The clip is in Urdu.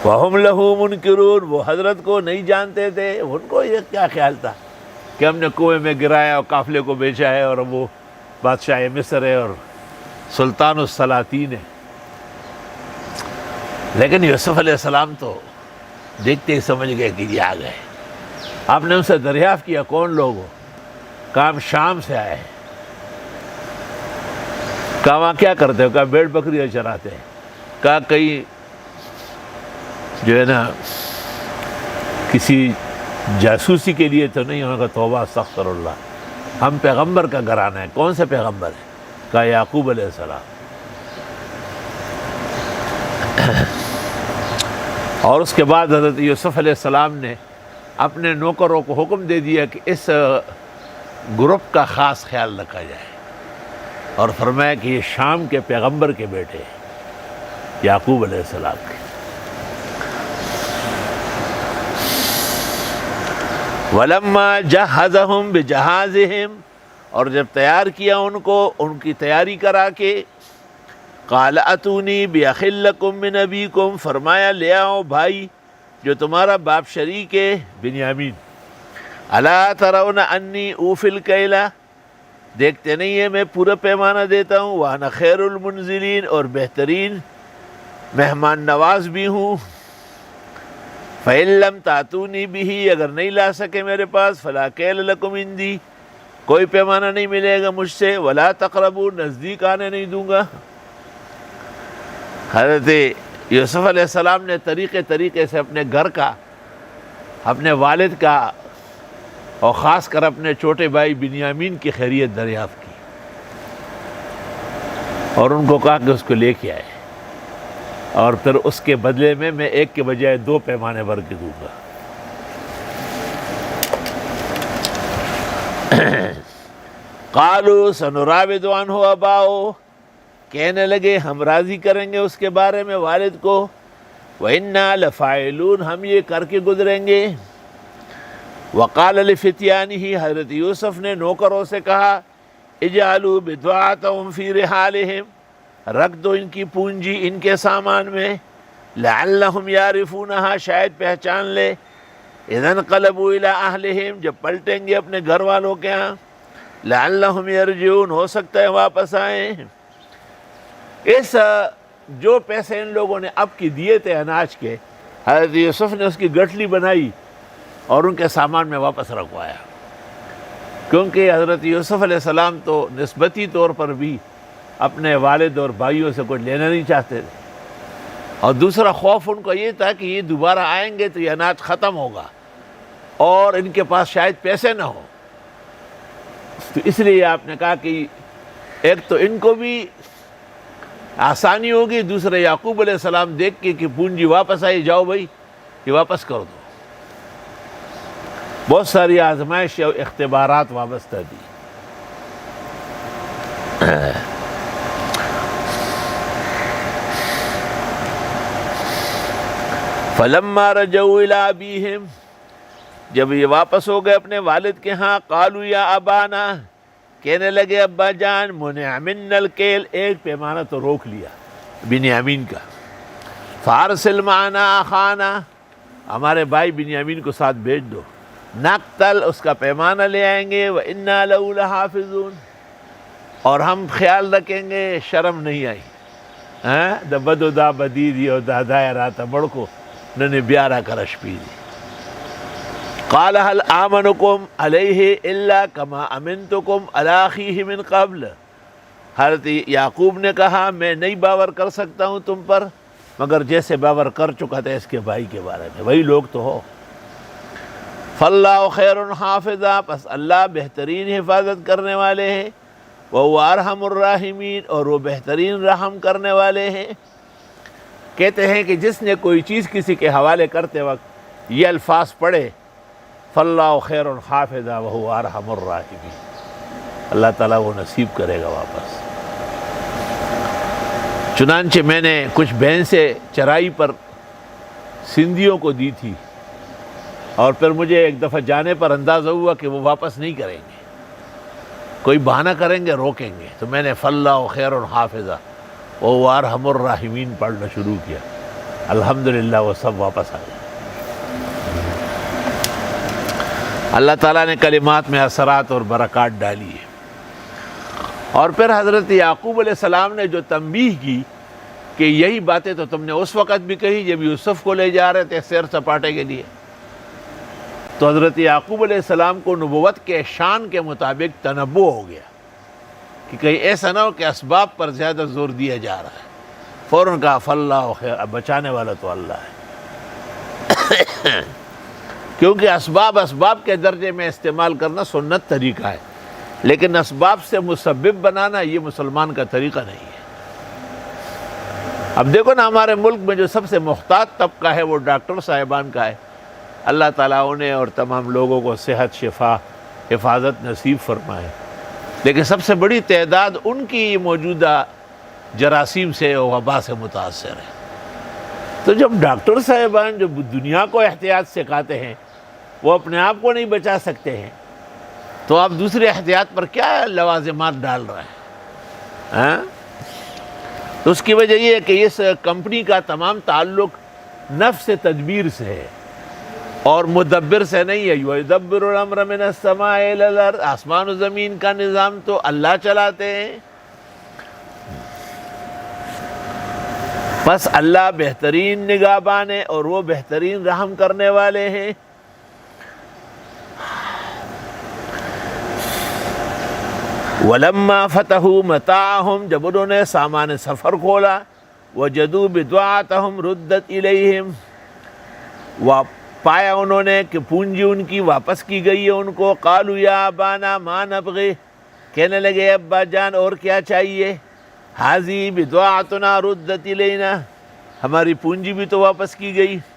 وَهُمْ لَهُ مُنْكِرُونَ، وہ حضرت کو نہیں جانتے تھے، ان کو یہ کیا خیال تھا کہ ہم نے کنویں میں گرایا اور قافلے کو بیچا ہے اور وہ بادشاہ مصر ہے اور سلطان السلاطین ہے۔ لیکن یوسف علیہ السلام تو دیکھتے ہی سمجھ گئے کہ یہ آ گئے۔ آپ نے ان سے دریافت کیا کون لوگ ہو؟ کہا ہم شام سے آئے ہیں۔ کہا وہاں کیا کرتے ہو؟ کہا بھیڑ بکریاں چراتے ہیں۔ کہا کہیں جو ہے نا کسی جاسوسی کے لیے تو نہیں؟ انہوں نے کہا توبہ استغفر اللہ، ہم پیغمبر کا گھرانہ ہے۔ کون سے پیغمبر ہے؟ کہا یعقوب علیہ السلام۔ اور اس کے بعد حضرت یوسف علیہ السلام نے اپنے نوکروں کو حکم دے دیا کہ اس گروپ کا خاص خیال رکھا جائے، اور فرمایا کہ یہ شام کے پیغمبر کے بیٹے ہیں، یعقوب علیہ السلام کے۔ وَلَمَّا جَهَّزَهُمْ بِجَهَازِهِمْ، اور جب تیار کیا ان کو ان کی تیاری کرا کے، قَالَ أَتُونِي بِأَخٍ لَكُم مِّنْ أَبِيكُمْ، فرمایا لے آؤ بھائی جو تمہارا باپ شریک ہے بنیامین۔ أَلَا تَرَوْنَ أَنِّي أُوفِي الْكَيْلَ، دیکھتے نہیں ہے میں پورا پیمانہ دیتا ہوں، وَأَنَا خَيْرُ الْمُنزِلِينَ، اور بہترین مہمان نواز بھی ہوں۔ فَإِن لَّمْ تَأْتُونِي بِهِ، اگر نہیں لا سکے میرے پاس، فَلَا كَيْلَ لَكُمْ عِندِي، کوئی پیمانہ نہیں ملے گا مجھ سے، وَلَا تَقْرَبُوا، نزدیک آنے نہیں دوں گا۔ حضرت یوسف علیہ السلام نے طریقے سے اپنے گھر کا، اپنے والد کا، اور خاص کر اپنے چھوٹے بھائی بنیامین کی خیریت دریافت کی، اور ان کو کہا کہ اس کو لے کے آئے، اور پھر اس کے بدلے میں ایک کے بجائے 2 پیمانے بھر کے دوں گا۔ قالوا سنراود عنہ اباؤہ، کہنے لگے ہم راضی کریں گے اس کے بارے میں والد کو، وَإِنَّا لَفَاعِلُونَ، ہم یہ کر کے گزریں گے۔ وَقَالَ لِفِتْيَانِهِ، حضرت یوسف نے نوکروں سے کہا، اجعلوا بضاعتهم فی رحالہم، رکھ دو ان کی پونجی ان کے سامان میں، لعلہم یعرفونہا، شاید پہچان لے، اذا انقلبوا الی اہلہم، جب پلٹیں گے اپنے گھر والوں کے ہاں، لعلہم یرجعون، ہو سکتا ہے واپس آئیں۔ اس جو پیسے ان لوگوں نے اب کی دیے تھے اناج کے، حضرت یوسف نے اس کی گٹھلی بنائی اور ان کے سامان میں واپس رکھوایا، کیونکہ حضرت یوسف علیہ السلام تو نسبتی طور پر بھی اپنے والد اور بھائیوں سے کچھ لینا نہیں چاہتے تھے، اور دوسرا خوف ان کو یہ تھا کہ یہ دوبارہ آئیں گے تو یہ اناج ختم ہوگا اور ان کے پاس شاید پیسے نہ ہو، تو اس لیے آپ نے کہا کہ ایک تو ان کو بھی آسانی ہوگی، دوسرے یعقوب علیہ السلام دیکھ کے کہ پونجی واپس آئی، جاؤ بھائی یہ واپس کر دو۔ بہت ساری آزمائش اور اختبارات وابستہ تھی۔ فَلَمَّا رَجَعُوا إِلَىٰ أَبِيهِمْ، جب یہ واپس ہو گئے اپنے والد کے ہاں، قَالُوا يَا أَبَانَا، کہنے لگے ابا جان، مُنِعَ مِنَّا الْكَيْلُ، ایک پیمانہ تو روک لیا بنیامین کا، فَأَرْسِلْ مَعَنَا أَخَانَا، ہمارے بھائی بنیامین کو ساتھ بھیج دو، نقتل، اس کا پیمانہ لے آئیں گے، وَإِنَّا لَهُ لَحَافِظُونَ، اور ہم خیال رکھیں گے، شرم نہیں آئی، دا بدو دا بدی دی اور دا دائرہ تا بڑکو ننے بیارہ کرش پی دی۔ قال هل آمنکم علیہ الا کما امنتکم علی اخیہ من قبل، حضرت یعقوب نے کہا میں نہیں باور کر سکتا ہوں تم پر مگر جیسے باور کر چکا تھا اس کے بھائی کے بارے میں، وہی لوگ تو ہو۔ فاللہ خیر حافظا، پس اللہ بہترین حفاظت کرنے والے ہیں، وہو ارحم الراحمین، اور وہ بہترین رحم کرنے والے ہیں۔ کہتے ہیں کہ جس نے کوئی چیز کسی کے حوالے کرتے وقت یہ الفاظ پڑھے، فاللہ خیر حافظا وہو ارحم الراحمین، اللہ تعالیٰ وہ نصیب کرے گا واپس۔ چنانچہ میں نے کچھ بھینسیں چرائی پر سندھیوں کو دی تھی، اور پھر مجھے ایک دفعہ جانے پر اندازہ ہوا کہ وہ واپس نہیں کریں گے، کوئی بہانہ کریں گے، روکیں گے، تو میں نے فاللہ خیر حافظا وہو ارحم الراحمین پڑھنا شروع کیا۔ الحمدللہ وہ سب واپس آ گئے۔ اللہ تعالیٰ نے کلمات میں اثرات اور برکات ڈالی ہے۔ اور پھر حضرت یعقوب علیہ السلام نے جو تنبیہ کی کہ یہی باتیں تو تم نے اس وقت بھی کہی جب یوسف کو لے جا رہے تھے سیر سپاٹے کے لیے، تو حضرت یعقوب علیہ السلام کو نبوت کے شان کے مطابق تنبؤ ہو گیا کہ کہیں ایسا نہ ہو کہ اسباب پر زیادہ زور دیا جا رہا ہے۔ فوراً کہا فاللہ خیر، اب بچانے والا تو اللہ ہے۔ کیونکہ اسباب کے درجے میں استعمال کرنا سنت طریقہ ہے، لیکن اسباب سے مسبب بنانا یہ مسلمان کا طریقہ نہیں ہے۔ اب دیکھو نا، ہمارے ملک میں جو سب سے محتاط طبقہ ہے وہ ڈاکٹر صاحبان کا ہے۔ اللہ تعالیٰ انہیں اور تمام لوگوں کو صحت، شفا، حفاظت نصیب فرمائے، لیکن سب سے بڑی تعداد ان کی موجودہ جراثیم سے اور وبا سے متاثر ہے۔ تو جب ڈاکٹر صاحبان جو دنیا کو احتیاط سکھاتے ہیں وہ اپنے آپ کو نہیں بچا سکتے ہیں، تو آپ دوسرے احتیاط پر کیا لوازمات ڈال رہے ہیں؟ ہاں؟ تو اس کی وجہ یہ ہے کہ اس کمپنی کا تمام تعلق نفس تدبیر سے ہے اور مدبر سے نہیں ہے۔ یدبر الامر من السماء الی الارض، آسمان و زمین کا نظام تو اللہ چلاتے ہیں۔ بس اللہ بہترین نگہبان ہے اور وہ بہترین رحم کرنے والے ہیں۔ وَلَمَّا فَتَحُوا مَتَاعَهُمْ، جب انہوں نے سامان سفر کھولا، وَجَدُوا بِضَاعَتَهُمْ رُدَّتْ إِلَيْهِمْ، پایا انہوں نے کہ پونجی ان کی واپس کی گئی ہے ان کو۔ قَالُوا يَا أَبَانَا مَا نَبْغِي، کہنے لگے ابا جان اور کیا چاہیے؟ هَذِهِ بِضَاعَتُنَا رُدَّتْ إِلَيْنَا، ہماری پونجی بھی تو واپس کی گئی۔